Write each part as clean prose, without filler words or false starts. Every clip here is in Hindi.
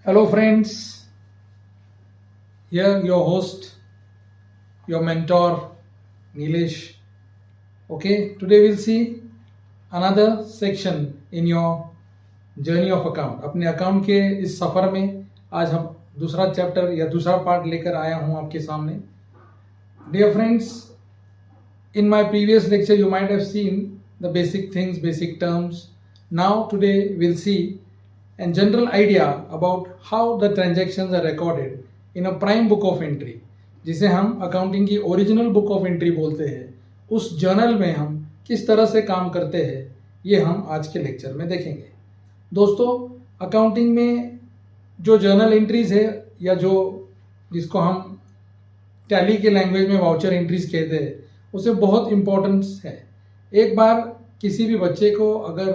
Hello, friends. Here, your host, your mentor, Nilesh. Okay, today we'll see another section in your journey of account. अपने अकाउंट के इस सफ़र में आज हम दूसरा चैप्टर या दूसरा पार्ट लेकर आया हूं आपके सामने. Dear friends, in my previous lecture you might have seen the basic things, basic terms. Now today we'll see a general idea about how the transactions are recorded in a prime book of entry, जिसे हम अकाउंटिंग की ओरिजिनल बुक ऑफ एंट्री बोलते हैं. उस जर्नल में हम किस तरह से काम करते हैं ये हम आज के लेक्चर में देखेंगे. दोस्तों, अकाउंटिंग में जो जर्नल एंट्रीज है या जो जिसको हम टैली के लैंग्वेज में वाउचर एंट्रीज कहते हैं, उसे बहुत इम्पोर्टेंस है. एक बार किसी भी बच्चे को अगर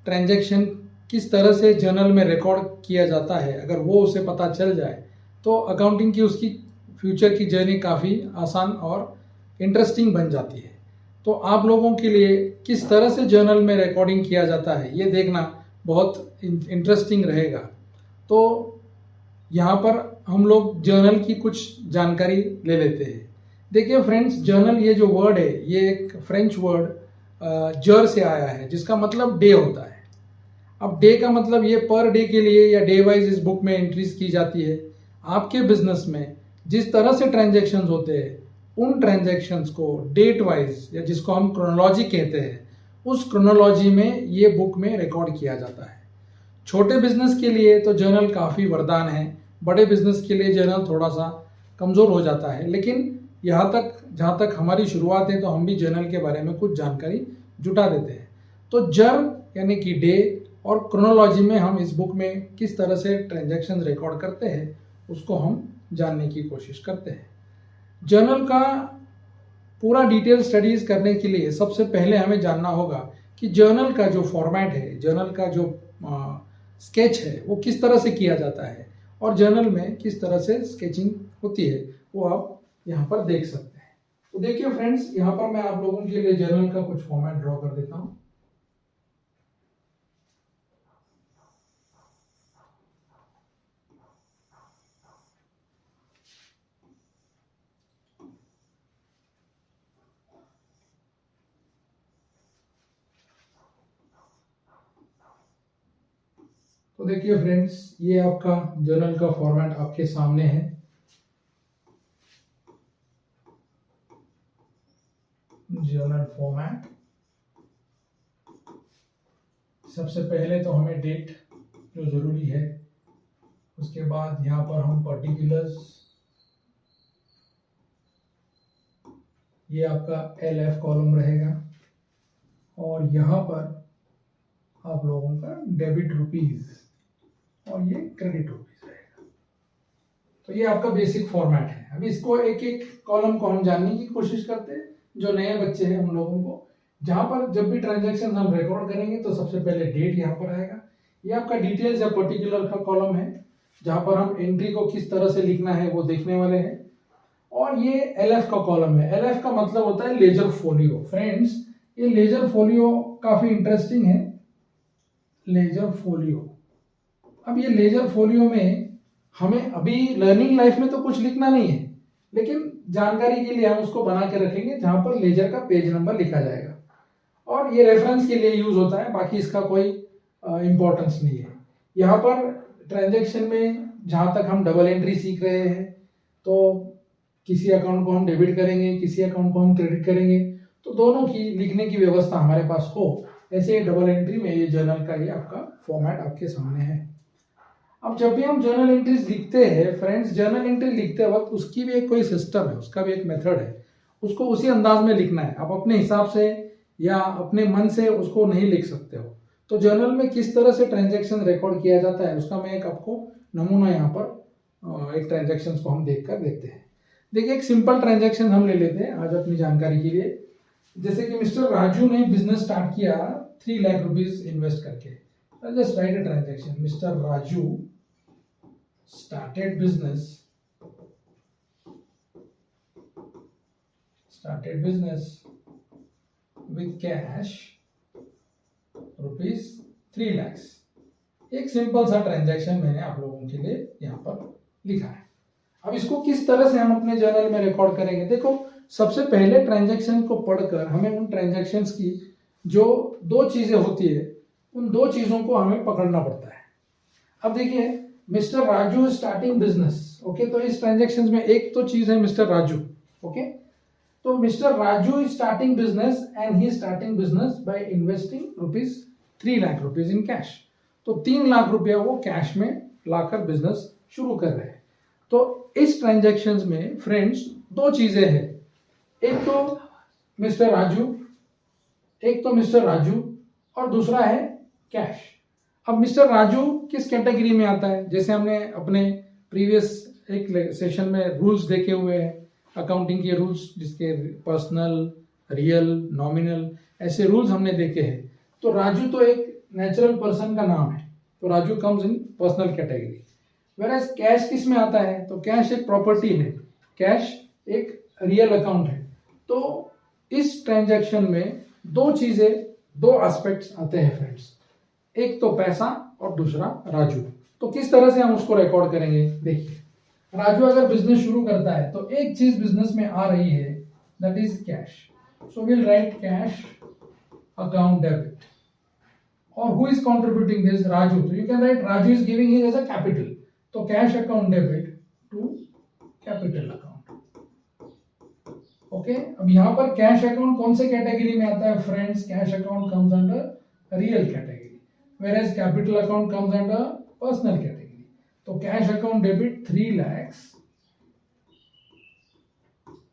ट्रांजैक्शन किस तरह से जर्नल में रिकॉर्ड किया जाता है, अगर वो उसे पता चल जाए तो अकाउंटिंग की उसकी फ्यूचर की जर्नी काफ़ी आसान और इंटरेस्टिंग बन जाती है. तो आप लोगों के लिए किस तरह से जर्नल में रिकॉर्डिंग किया जाता है ये देखना बहुत इंटरेस्टिंग रहेगा. तो यहाँ पर हम लोग जर्नल की कुछ जानकारी ले लेते हैं. देखिए फ्रेंड्स, जर्नल ये जो वर्ड है ये एक फ्रेंच वर्ड जर से आया है, जिसका मतलब डे होता है. अब डे का मतलब ये पर डे के लिए या डे वाइज इस बुक में एंट्रीज की जाती है. आपके बिजनेस में जिस तरह से ट्रांजैक्शंस होते हैं उन ट्रांजैक्शंस को डेट वाइज या जिसको हम क्रोनोलॉजी कहते हैं उस क्रोनोलॉजी में ये बुक में रिकॉर्ड किया जाता है. छोटे बिजनेस के लिए तो जर्नल काफ़ी वरदान है, बड़े बिजनेस के लिए जर्नल थोड़ा सा कमज़ोर हो जाता है. लेकिन यहाँ तक जहाँ तक हमारी शुरुआत है तो हम भी जर्नल के बारे में कुछ जानकारी जुटा देते हैं. तो जर यानी कि डे और क्रोनोलॉजी में हम इस बुक में किस तरह से ट्रांजैक्शन रिकॉर्ड करते हैं उसको हम जानने की कोशिश करते हैं. जर्नल का पूरा डिटेल स्टडीज करने के लिए सबसे पहले हमें जानना होगा कि जर्नल का जो फॉर्मेट है, जर्नल का जो स्केच है वो किस तरह से किया जाता है और जर्नल में किस तरह से स्केचिंग होती है वो आप यहाँ पर देख सकते हैं. तो देखिए फ्रेंड्स, यहाँ पर मैं आप लोगों के लिए जर्नल का कुछ फॉर्मेट ड्रॉ कर देता हूँ. तो देखिए फ्रेंड्स, ये आपका जर्नल का फॉर्मेट आपके सामने है. जर्नल फॉर्मेट, सबसे पहले तो हमें डेट जो ज़रूरी है, उसके बाद यहाँ पर हम पर्टिकुलर्स, ये आपका LF कॉलम रहेगा और यहाँ पर आप लोगों का डेबिट रुपीज़ और ये क्रेडिट रुपीज़ रहेगा. तो ये आपका बेसिक फॉर्मेट है. अभी इसको एक एक कॉलम को हम जानने की कोशिश करते हैं. जो नए बच्चे हैं उन लोगों को, जहाँ पर जब भी ट्रांजैक्शन हम रिकॉर्ड करेंगे तो सबसे पहले डेट यहाँ पर आएगा. ये आपका डिटेल्स या पर्टिकुलर का कॉलम है जहाँ पर हम एंट्री को किस तरह से लिखना है वो देखने वाले हैं. और ये LF का कॉलम है. LF का मतलब होता है लेजर फोलियो. फ्रेंड्स, ये लेजर फोलियो काफ़ी इंटरेस्टिंग है. लेजर फोलियो, अब ये लेजर फोलियो में हमें अभी लर्निंग लाइफ में तो कुछ लिखना नहीं है, लेकिन जानकारी के लिए हम उसको बना के रखेंगे जहां पर लेजर का पेज नंबर लिखा जाएगा और ये रेफरेंस के लिए यूज होता है. बाकी इसका कोई इंपॉर्टेंस नहीं है. यहाँ पर ट्रांजैक्शन में जहां तक हम डबल एंट्री सीख रहे हैं तो किसी अकाउंट को हम डेबिट करेंगे, किसी अकाउंट को हम क्रेडिट करेंगे, तो दोनों की लिखने की व्यवस्था हमारे पास हो, ऐसे डबल एंट्री में ये जर्नल का ये आपका फॉर्मेट आपके सामने है. अब जब भी हम जर्नल एंट्रीज लिखते हैं फ्रेंड्स, जर्नल एंट्री लिखते वक्त उसकी भी एक कोई सिस्टम है, उसका भी एक मेथड है. उसको उसी अंदाज में लिखना है. आप अपने हिसाब से या अपने मन से उसको नहीं लिख सकते हो. तो जर्नल में किस तरह से ट्रांजैक्शन रिकॉर्ड किया जाता है उसका मैं एक आपको नमूना यहाँ पर एक ट्रांजैक्शन को हम देखकर देखते हैं. देखिए, एक सिंपल ट्रांजैक्शन हम ले लेते हैं आज अपनी जानकारी के लिए. जैसे कि मिस्टर राजू ने बिजनेस स्टार्ट किया 3 लाख रुपीज इन्वेस्ट करके. Just right a transaction. Mister Raju started business with cash rupees 3 lakhs. एक सिंपल सा ट्रांजैक्शन मैंने आप लोगों के लिए यहाँ पर लिखा है। अब इसको किस तरह से हम अपने जर्नल में रिकॉर्ड करेंगे, देखो सबसे पहले ट्रांजैक्शन को पढ़कर हमें उन ट्रांजैक्शंस की जो दो चीजें होती है उन दो चीजों को हमें पकड़ना पड़ता है। अब देखिए mister Raju starting business, okay, तो इस ट्रांजैक्शन में एक तो चीज है मिस्टर राजू, ओके, तो mister Raju is starting business and he starting business by investing ₹3 lakh in cash. तो 3 लाख रुपया वो कैश में लाकर बिजनेस शुरू कर रहे हैं। तो इस ट्रांजैक्शंस में फ्रेंड्स दो चीजें हैं, एक तो मिस्टर राजू और दूसरा है कैश। अब मिस्टर राजू किस कैटेगरी में आता है, जैसे हमने अपने प्रीवियस एक सेशन में रूल्स देखे हुए हैं, अकाउंटिंग के रूल्स, जिसके पर्सनल, रियल, नॉमिनल ऐसे रूल्स हमने देखे हैं। तो राजू तो एक नेचुरल पर्सन का नाम है, तो Raju comes in personal category. वेराज cash किस में आता है, तो कैश एक प्रॉपर्टी है, कैश एक रियल अकाउंट है। तो इस ट्रांजैक्शन में दो चीजें, दो एस्पेक्ट्स आते हैं फ्रेंड्स, एक तो पैसा और दूसरा राजू। तो किस तरह से हम उसको रिकॉर्ड करेंगे, देखिए राजू अगर बिजनेस शुरू करता है तो एक चीज बिजनेस में आ रही है, that is cash. So will write cash account debit, और who is contributing this, Raju. तो you can write Raju is giving his as a capital, तो cash account debit to capital account, okay. अब यहां पर कैश अकाउंट कौन से कैटेगरी में आता है friends, cash account comes under real category, whereas capital account comes under personal category. तो cash account debit 3 lakhs,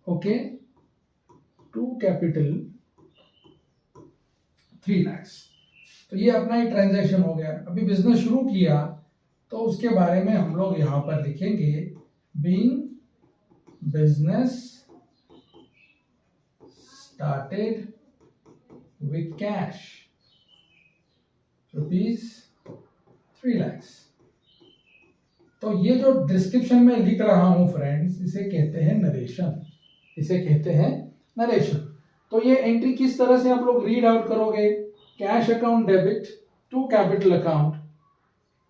okay, to capital 3 lakhs। तो ये अपना ही ट्रांजैक्शन हो गया। अभी बिजनेस शुरू किया तो उसके बारे में हम लोग यहां पर लिखेंगे, being business started with cash ₹3 lakhs। तो ये जो डिस्क्रिप्शन में लिख रहा हूं फ्रेंड्स, इसे कहते हैं नरेशन, इसे कहते हैं नरेशन। तो ये एंट्री किस तरह से आप लोग रीड आउट करोगे, cash account debit to capital account,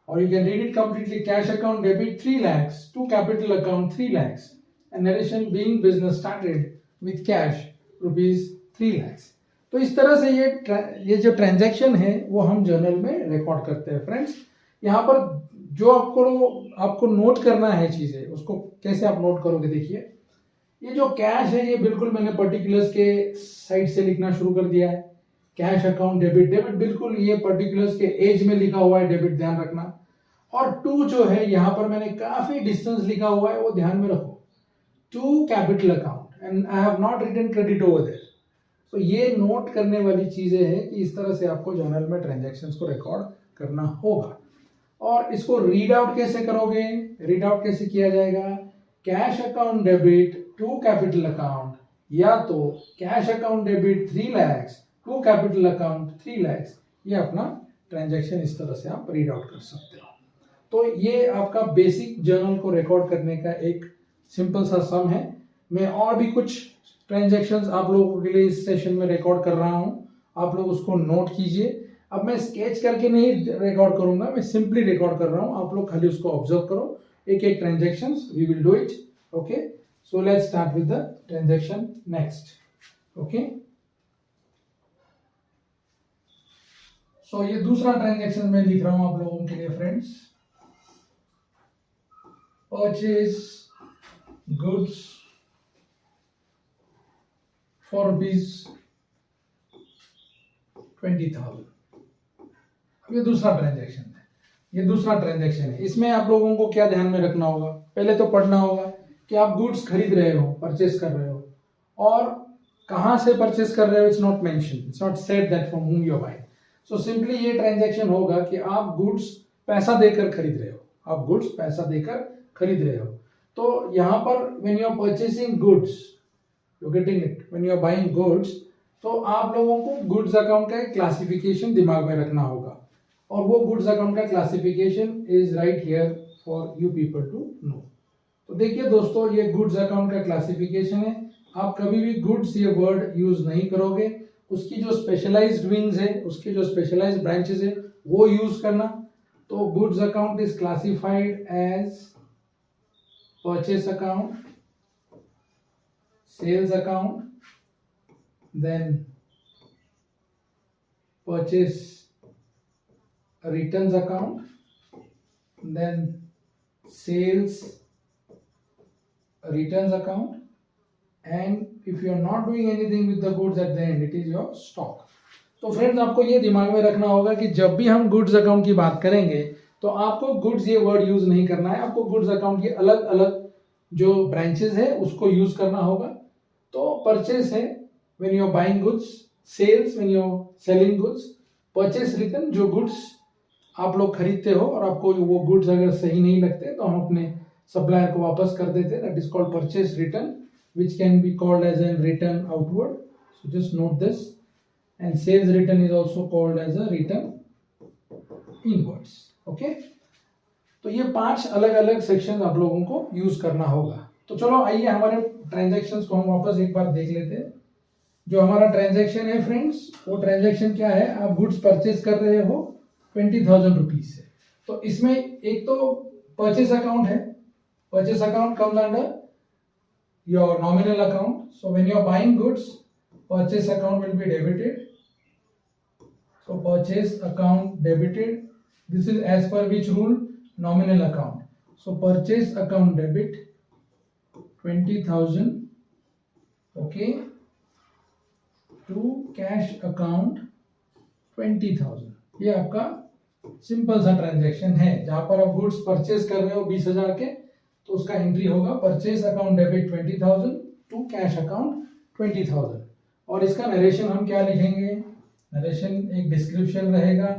और you can read it completely, cash account debit 3 lakhs to capital account 3 lakhs and narration being business started with cash ₹3 lakhs। तो इस तरह से ये जो ट्रांजैक्शन है वो हम जर्नल में रिकॉर्ड करते हैं फ्रेंड्स। यहाँ पर जो आपको नोट करना है चीजें, उसको कैसे आप नोट करोगे, देखिए ये जो कैश है ये बिल्कुल मैंने पर्टिकुलर्स के साइड से लिखना शुरू कर दिया है, कैश अकाउंट डेबिट बिल्कुल ये पर्टिकुलर्स के एज में लिखा हुआ है, डेबिट ध्यान रखना। और टू जो है यहाँ पर मैंने काफी डिस्टेंस लिखा हुआ है, वो ध्यान में रखो, to capital account and I have not written credit over there. तो ये नोट करने वाली चीजें हैं कि इस तरह से आपको जर्नल में ट्रांजैक्शंस को रिकॉर्ड करना होगा। और इसको रीड आउट कैसे करोगे, रीड आउट कैसे किया जाएगा, cash account debit to capital account, या तो cash account debit 3 lakhs to capital account 3 lakhs। ये अपना ट्रांजैक्शन इस तरह से आप रीड आउट कर सकते हो। तो ये आपका बेसिक जर्नल को रिकॉर्ड करने का एक सिंपल सा सम है। मैं और भी कुछ ट्रांजैक्शंस आप लोगों के लिए इस सेशन में रिकॉर्ड कर रहा हूं, आप लोग उसको नोट कीजिए। अब मैं स्केच करके नहीं रिकॉर्ड करूंगा, मैं सिंपली रिकॉर्ड कर रहा हूं, आप लोग खाली उसको ऑब्जर्व करो, एक एक transactions we will do it, okay. So let's start with the transaction next, okay. So ये दूसरा ट्रांजैक्शन मैं लिख रहा हूं आप लोगों के लिए फ्रेंड्स, परचेज गुड्स फॉर ₹20,000। अब ये दूसरा ट्रांजैक्शन है, ये दूसरा ट्रांजैक्शन है। इसमें आप लोगों को क्या ध्यान में रखना होगा, पहले तो पढ़ना होगा कि आप गुड्स खरीद रहे हो, परचेस कर रहे हो, और कहां से परचेस कर रहे हो, it's not mention, it's not said that from whom you are buying। So simply ये ट्रांजैक्शन होगा कि आप गुड्स पैसा देकर खरीद रहे हो, आप गुड्स पैसा देकर खरीद रहे हो। तो यहां पर when you are purchasing goods, you getting it, when you are buying goods, तो आप लोगों को गुड्स अकाउंट का क्लासिफिकेशन दिमाग में रखना होगा, और वो गुड्स अकाउंट का classification is right here for you people to know. तो देखिए दोस्तों, ये गुड्स अकाउंट का क्लासिफिकेशन है। आप कभी भी गुड्स ये वर्ड यूज नहीं करोगे, उसकी जो स्पेशलाइज्ड विंग्स है, उसके जो स्पेशलाइज्ड ब्रांचेस है वो यूज करना। तो goods account is classified as purchase account, sales account, then purchase returns account, then sales returns account, and if you are not doing anything with the goods at the end, it is your stock. तो फ्रेंड्स आपको ये दिमाग में रखना होगा कि जब भी हम गुड्स अकाउंट की बात करेंगे तो आपको गुड्स ये वर्ड यूज नहीं करना है, आपको गुड्स अकाउंट के अलग अलग जो ब्रांचेस है उसको यूज करना होगा. तो परचेस है when you are buying goods, sales when you are selling goods, purchase return जो गुड्स आप लोग खरीदते हो और आपको वो गुड्स अगर सही नहीं लगते तो हम अपने सप्लायर को वापस कर देते, that is called purchase return, which can be called as a return outward. So just note this. And sales return is also called as a return inwards. Okay? तो ये 5 अलग अलग सेक्शन आप लोगों को यूज करना होगा. तो चलो आइए हमारे ट्रांजैक्शंस को हम वापस एक बार देख लेते हैं. जो हमारा ट्रांजैक्शन है फ्रेंड्स, वो ट्रांजैक्शन क्या है, आप गुड्स परचेज कर रहे हो 20,000 रुपीज से. तो इसमें एक तो परचेज अकाउंट है. Purchase account comes under your nominal account. So when you are buying goods, purchase account will be debited. So purchase account debited. This is as per which rule? Nominal account. So purchase account debit 20,000, okay, to cash account 20,000. ये आपका सिंपल सा ट्रांजैक्शन है जहां पर आप गुड्स परचेज कर रहे हो 20,000 के, तो उसका एंट्री होगा purchase account debit 20,000 to cash account 20,000. और इसका नरेशन हम क्या लिखेंगे, नरेशन एक डिस्क्रिप्शन रहेगा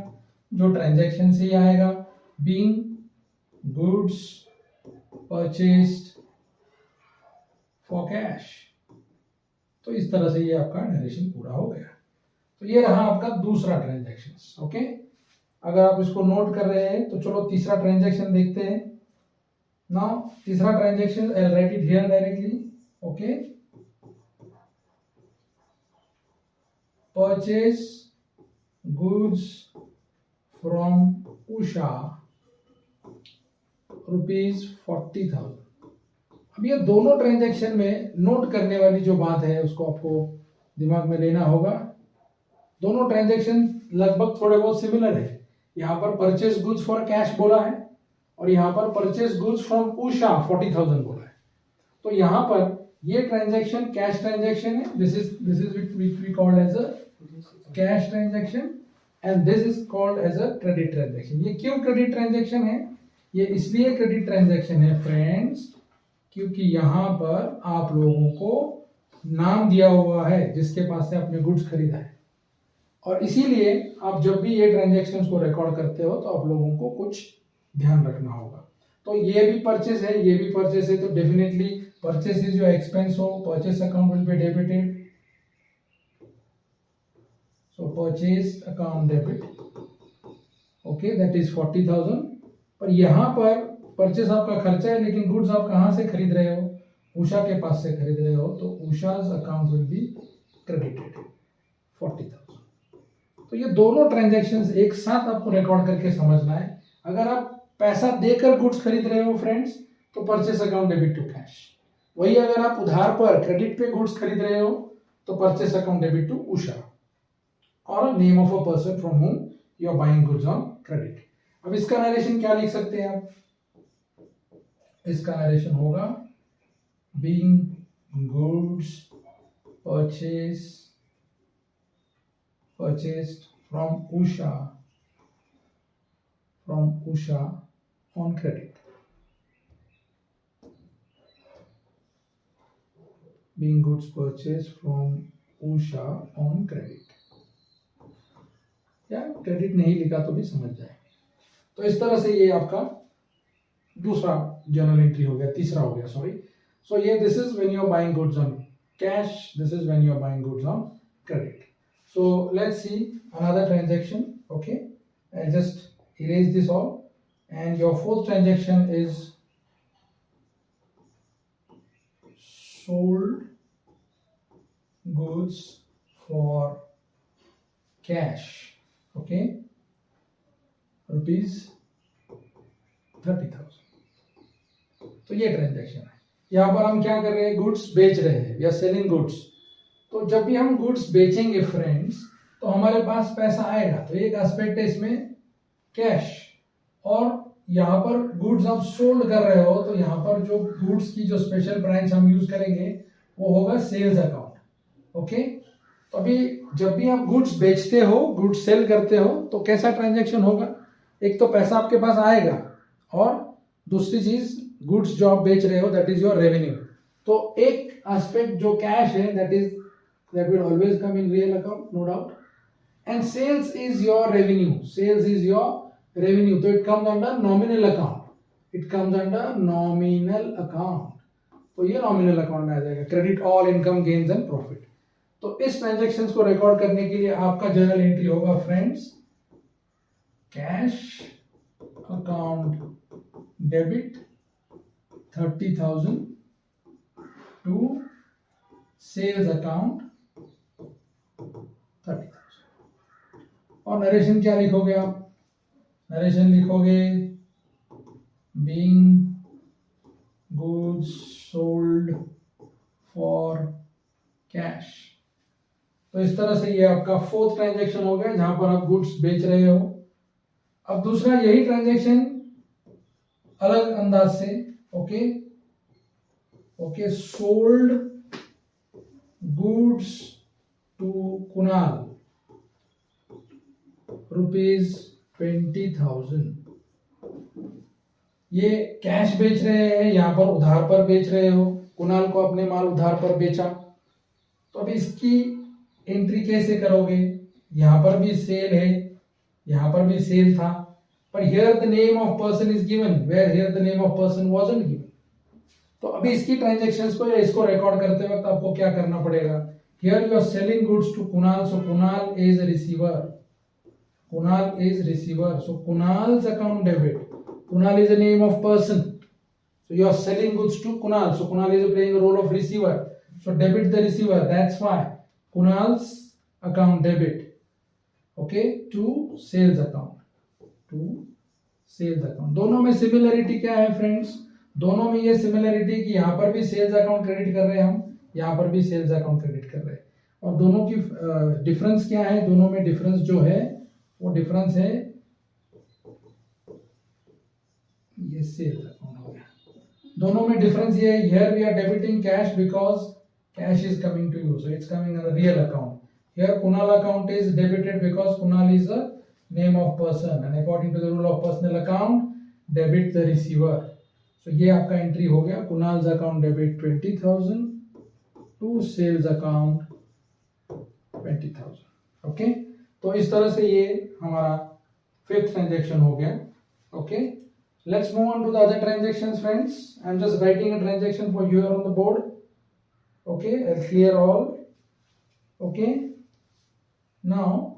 जो ट्रांजैक्शन से ही आएगा. Being goods purchased for cash. तो इस तरह से ये आपका नरेशन पूरा हो गया. तो ये रहा आपका दूसरा ट्रांजैक्शन. ओके, अगर आप इसको नोट कर रहे हैं तो चलो तीसरा ट्रांजैक्शन देखते हैं. Now तीसरा transaction I'll write it here directly. Okay, purchase goods from Usha ₹40,000. अब ये दोनों ट्रांजैक्शन में नोट करने वाली जो बात है उसको आपको दिमाग में लेना होगा. दोनों ट्रांजैक्शन लगभग थोड़े बहुत सिमिलर है. यहाँ पर परचेज गुड्स फॉर कैश बोला है और यहाँ पर परचेज गुड्स फ्रॉम उषा 40,000 बोला है. तो यहाँ पर ये ट्रांजैक्शन कैश ट्रांजैक्शन है. This is which we called as a cash transaction and this is called as a credit transaction. ये क्यों क्रेडिट ट्रांजैक्शन है, ये इसलिए क्रेडिट ट्रांजैक्शन है फ्रेंड्स क्योंकि यहाँ पर आप लोगों को नाम दिया हुआ है जिसके पास से आपने गुड्स खरीदा है, और इसीलिए आप जब भी ये ट्रांजैक्शंस को रिकॉर्ड करते हो तो आप लोगों को कुछ ध्यान रखना होगा. तो ये भी परचेस है, ये भी परचेस है, तो definitely purchase is your expense, हो purchase account will be debited. So purchase account debit, okay, that is 40,000. पर यहाँ पर परचेस आपका खर्चा है लेकिन गुड्स आप कहाँ से खरीद रहे हो, उषा के पास से खरीद रहे हो, तो उषाज अकाउंट विल बी क्रेडिटेड 40,000. तो ये दोनों ट्रांजैक्शंस एक साथ आपको रिकॉर्ड करके समझना है. अगर आप पैसा देकर गुड्स खरीद रहे हो फ्रेंड्स तो purchase account debit to cash. वही अगर आप उधार पर क्रेडिट पे गुड्स खरीद रहे हो तो purchase account debit to Usha और name of a person from whom you are buying goods on credit. अब इसका नरेशन क्या लिख सकते हैं आप, इसका नरेशन होगा being goods purchased from Usha on credit. Being goods purchased from Usha on credit. या क्रेडिट नहीं लिखा तो भी समझ जाए. तो इस तरह से ये आपका दूसरा जर्नल एंट्री हो गया, तीसरा हो गया, सॉरी. सो ये this is when you are buying goods on cash, this is when you are buying goods on credit. So let's see another transaction. Okay, I'll just erase this all, and your fourth transaction is sold goods for cash. Okay, rupees 30,000। तो ये ट्रांजैक्शन है। यहाँ पर हम क्या कर रहे हैं, गुड्स बेच रहे हैं, वी आर सेलिंग गुड्स। तो जब भी हम गुड्स बेचेंगे फ्रेंड्स, तो हमारे पास पैसा आएगा। तो एक एस्पेक्ट है इसमें कैश, और यहाँ पर गुड्स आप सोल्ड कर रहे हो, तो यहाँ पर जो गुड्स की जो स्पेशल ब्रांच हम यूज करेंगे वो होगा सेल्स अकाउंट। ओके, तो अभी जब भी आप गुड्स बेचते हो, गुड्स सेल करते हो, तो कैसा ट्रांजैक्शन होगा, एक तो पैसा आपके पास आएगा, और दूसरी चीज गुड्स जो आप बेच रहे हो दैट इज योर रेवेन्यू। तो एक एस्पेक्ट जो कैश है that will always come in real account, no doubt, and sales is your revenue, sales is your revenue, so it comes under nominal account, it comes under nominal account। तो ये nominal account में आ जाएगा, credit all income gains and profit। तो इस ट्रांजैक्शंस को रिकॉर्ड करने के लिए आपका जर्नल एंट्री होगा friends, cash account debit 30,000 to sales account 30,000। और नरेशन क्या लिखोगे आप, नरेशन लिखोगे being goods sold for cash. तो इस तरह से ये आपका फोर्थ ट्रांजैक्शन हो गया जहां पर आप गुड्स बेच रहे हो। अब दूसरा यही ट्रांजैक्शन अलग अंदाज से, okay okay, sold goods to Kunal ₹20,000। ये कैश बेच रहे हैं, यहां पर उधार पर बेच रहे हो, कुणाल को अपने माल उधार पर बेचा। तो अब इसकी एंट्री कैसे करोगे, यहां पर भी सेल है, यहां पर भी सेल था, पर here the name of person is given, where here the name of person wasn't given. तो अभी इसकी ट्रांजैक्शंस को या इसको रिकॉर्ड करते वक्त आपको क्या करना पड़ेगा, here you are selling goods to Kunal, so Kunal is receiver, Kunal is receiver, so Kunal's account debit, Kunal is a name of person, so you are selling goods to Kunal, so Kunal is playing a role of receiver, so debit the receiver, that's why Kunal's account debit, okay, to sales account, to sales account। दोनों में सिमिलरिटी क्या है फ्रेंड्स, दोनों में ये सिमिलरिटी कि यहाँ पर भी सेल्स अकाउंट क्रेडिट कर रहे हैं हम, यहाँ पर भी सेल्स अकाउंट क्रेडिट कर रहे हैं। और दोनों की डिफरेंस क्या है, दोनों में डिफरेंस जो है वो डिफरेंस है, ये सेल्स अकाउंट हो गया। दोनों में डिफरेंस ये है, here we are debiting cash because cash is coming to you, so it's coming in the real account. Here Kunal account is debited because Kunal is a name of person and according to the rule of personal account debit the receiver. सो ये आपका एंट्री हो गया, Kunal's account debit 20,000 to sales account 20,000। Okay, तो इस तरह से ये हमारा फिफ्थ ट्रांजैक्शन हो गया। Okay, let's move on to the other transactions friends, I'm just writing a transaction for you here on the board, okay, I'll clear all, okay। Now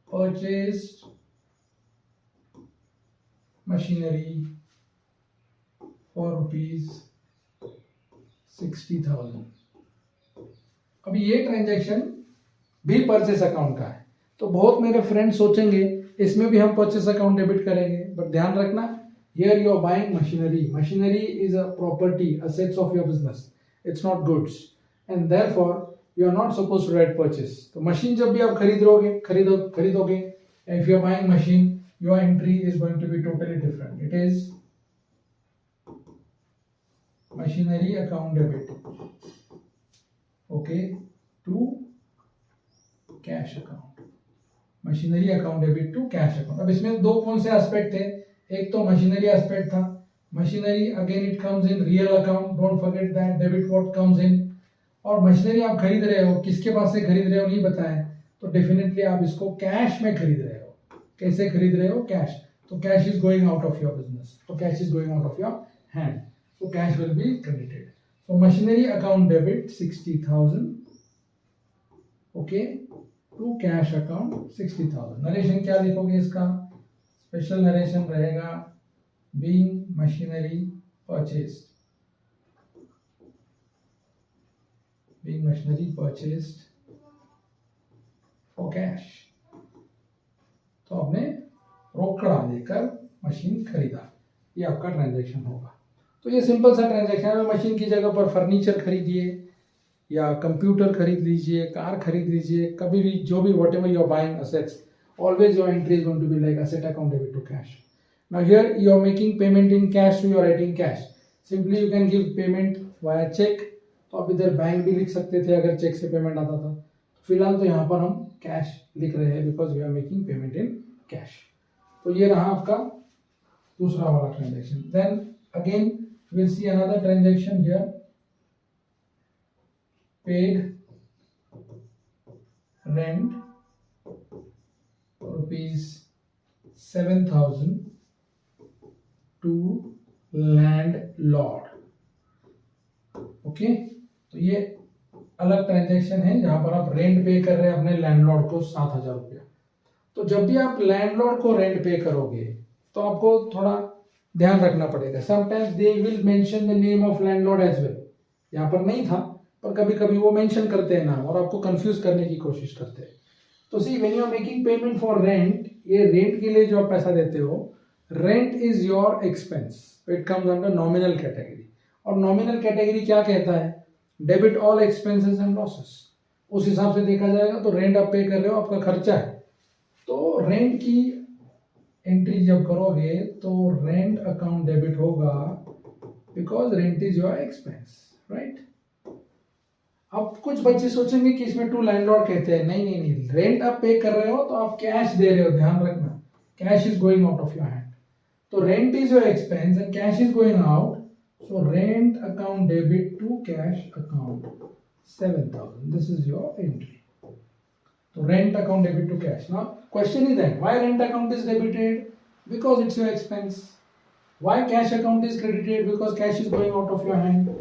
purchased machinery for ₹60,000। अभी ये ट्रांजैक्शन भी परचेस अकाउंट का है, तो बहुत मेरे फ्रेंड्स सोचेंगे इसमें भी हम परचेस अकाउंट डेबिट करेंगे, बट ध्यान रखना, here you are buying machinery, machinery is a property, assets of your business, it's not goods, and therefore you are not supposed to write purchase. तो मशीन जब भी आप खरीदोगे, if you are buying machine, your entry is going to be totally different, it is machinery account debit, okay, to cash account, machinery account debit to cash account. अब इसमें दो कौन से एस्पेक्ट थे, एक तो मशीनरी एस्पेक्ट था, machinery again it comes in real account, don't forget that, debit what comes in. और मशीनरी आप खरीद रहे हो, किसके पास से खरीद रहे हो नहीं बताएं, तो डेफिनेटली आप इसको कैश में खरीद रहे हो। कैसे खरीद रहे हो, कैश, तो cash is going out of your business, तो cash is going out of your hand, so cash will be credited, so machinery account debit 60,000, okay, to cash account 60,000। Narration क्या लिखोगे इसका, स्पेशल नरेशन रहेगा being machinery purchased, being machinery purchased for cash। तो आपने रोकड़ा देकर मशीन खरीदा, ये आपका ट्रांजैक्शन होगा। तो ये सिंपल सा ट्रांजैक्शन है। मशीन की जगह पर फर्नीचर खरीदिए या कंप्यूटर खरीद लीजिए, कार खरीद लीजिए, कभी भी जो भी whatever you are buying assets, always your entry is going to be like asset account debit to cash. Now here you are making payment in cash, so you are writing cash. Simply you can give payment via check. तो आप इधर बैंक भी लिख सकते थे अगर चेक से पेमेंट आता था। फिलहाल तो यहाँ पर हम कैश लिख रहे हैं because we are making payment in cash. तो ये रहा आपका दूसरा वाला transaction. Then again will see another transaction here, paid rent rupees 7,000 to landlord। Okay, तो ये अलग ट्रांजैक्शन है जहां पर आप रेंट पे कर रहे हैं अपने लैंडलॉर्ड को 7,000 रुपया। तो जब भी आप लैंडलॉर्ड को रेंट पे करोगे तो आपको थोड़ा ध्यान रखना पड़ेगा। Sometimes they will mention the name of landlord as well. यहाँ पर नहीं था पर कभी कभी वो मेंशन करते हैं नाम और आपको कंफ्यूज करने की कोशिश करते हैं। तो see when you are making payment for rent, ये रेंट के लिए जो आप पैसा देते हो, rent is your expense, it comes under nominal category. और नॉमिनल कैटेगरी क्या कहता है? Debit all expenses and losses. उस हिसाब से देखा जाएगा तो रेंट आप पे कर रहे हो, आपका खर्चा है। तो रेंट की एंट्री जब करोगे तो रेंट अकाउंट डेबिट होगा because rent is your expense, right. अब कुछ बच्चे सोचेंगे कि इसमें टू लैंडलॉर्ड कहते हैं। नहीं नहीं नहीं, रेंट आप पे कर रहे हो तो आप कैश दे रहे हो, ध्यान रखना, cash is going out of your hand. तो rent is your expense and cash is going out, so rent account debit to cash account 7,000, this is your entry. तो rent account debit to cash. Now question is that why rent account is debited? Because it's your expense. Why cash account is credited? Because cash is going out of your hand.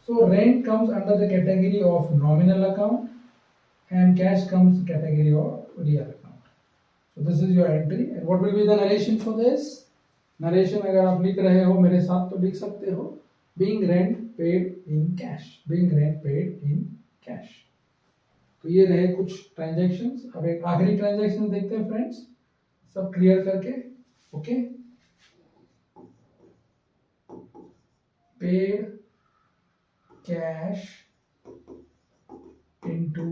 So rent comes under the category of nominal account and cash comes category of real account. So this is your entry and what will be the narration for this? Narration अगर आप लिख रहे हो मेरे साथ तो लिख सकते हो being rent paid in cash, being rent paid in cash। तो ये रहे कुछ ट्रांजैक्शंस। अब एक आखिरी ट्रांजैक्शन देखते हैं फ्रेंड्स, सब क्लियर करके। Okay, paid cash into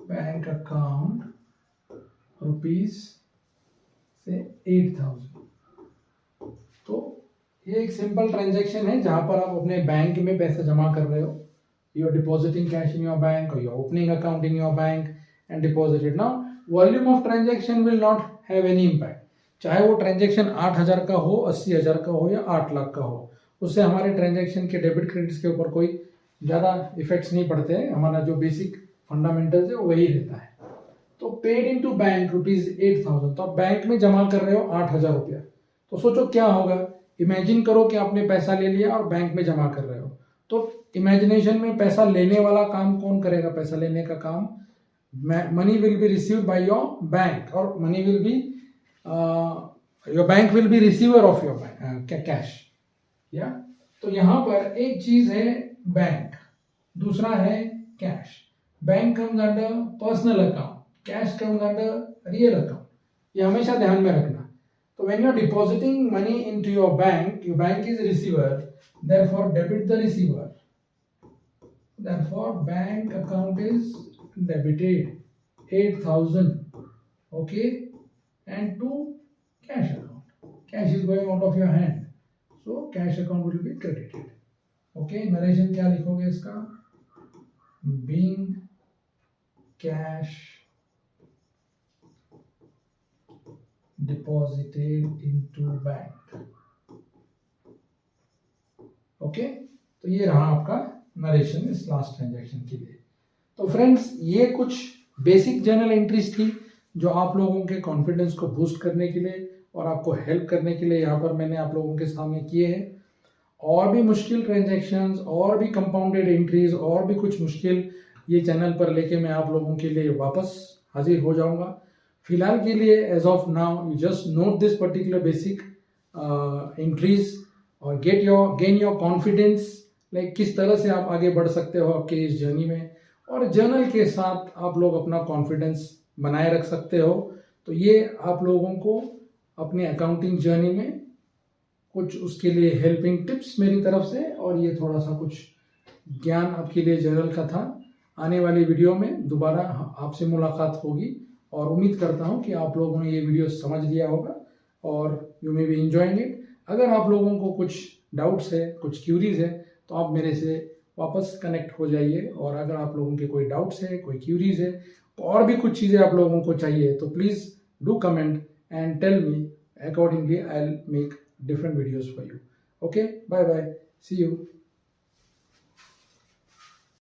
bank account rupees से 8,000। तो ये एक सिंपल ट्रांजैक्शन है जहां पर आप अपने बैंक में पैसे जमा कर रहे हो। You are depositing cash in your bank और you are opening account in your bank and deposited. Now volume of transaction will not have any impact, चाहे वो ट्रांजैक्शन 8,000 का हो, 80,000 का हो या 8 लाख का हो, उससे हमारे ट्रांजैक्शन के डेबिट क्रेडिट्स के ऊपर कोई ज़्यादा इफेक्ट्स नहीं पड़ते हैं। हमारा जो बेसिक फंडामेंटल्स है वो वही रहता है। तो पेड इनटू बैंक रुपीज 8,000, तो आप बैंक में जमा कर रहे हो 8,000 रुपया। तो सोचो क्या होगा, इमेजिन करो कि आपने पैसा ले लिया और बैंक में जमा कर रहे हो। तो इमेजिनेशन में पैसा लेने वाला काम कौन करेगा? पैसा लेने का काम money will be received by your bank और money will be your bank will be receiver of your cash. या तो यहां पर एक चीज है बैंक, दूसरा है cash. Bank comes under personal account, cash comes under real account, ये हमेशा ध्यान में रखना। तो when you are depositing money into your bank is receiver, therefore debit the receiver, therefore bank account is debited 8,000, okay, and to cash account, cash is going out of your hand, so cash account will be credited। okay, narration क्या लिखोगे इसका? being cash deposited into bank। okay, तो ये रहा आपका नरेशन इस लास्ट ट्रांजैक्शन के लिए। तो फ्रेंड्स ये कुछ बेसिक जर्नल एंट्रीज थी जो आप लोगों के कॉन्फिडेंस को बूस्ट करने के लिए और आपको हेल्प करने के लिए यहाँ पर मैंने आप लोगों के सामने किए हैं। और भी मुश्किल ट्रांजैक्शंस और भी कंपाउंडेड एंट्रीज और भी कुछ मुश्किल ये चैनल पर लेके मैं आप लोगों के लिए वापस हाजिर हो जाऊंगा। फिलहाल के लिए as of now you just note this particular basic entries और गेन योर कॉन्फिडेंस, लाइक किस तरह से आप आगे बढ़ सकते हो आपके इस जर्नी में, और जर्नल के साथ आप लोग अपना कॉन्फिडेंस बनाए रख सकते हो तो ये आप लोगों को अपने अकाउंटिंग जर्नी में कुछ उसके लिए हेल्पिंग टिप्स मेरी तरफ से, और ये थोड़ा सा कुछ ज्ञान आपके लिए जनरल का था। आने वाली वीडियो में दोबारा आपसे मुलाकात होगी और उम्मीद करता हूँ कि आप लोगों ने ये वीडियो समझ लिया होगा और you may be enjoying it. अगर आप लोगों को कुछ डाउट्स है, कुछ क्यूरीज है, तो आप मेरे से वापस कनेक्ट हो जाइए। और अगर आप लोगों के कोई डाउट्स है, कोई क्यूरीज है, और भी कुछ चीज़ें आप लोगों को चाहिए, तो please do comment and tell me, accordingly I'll make different videos for you. Okay, bye bye, see you.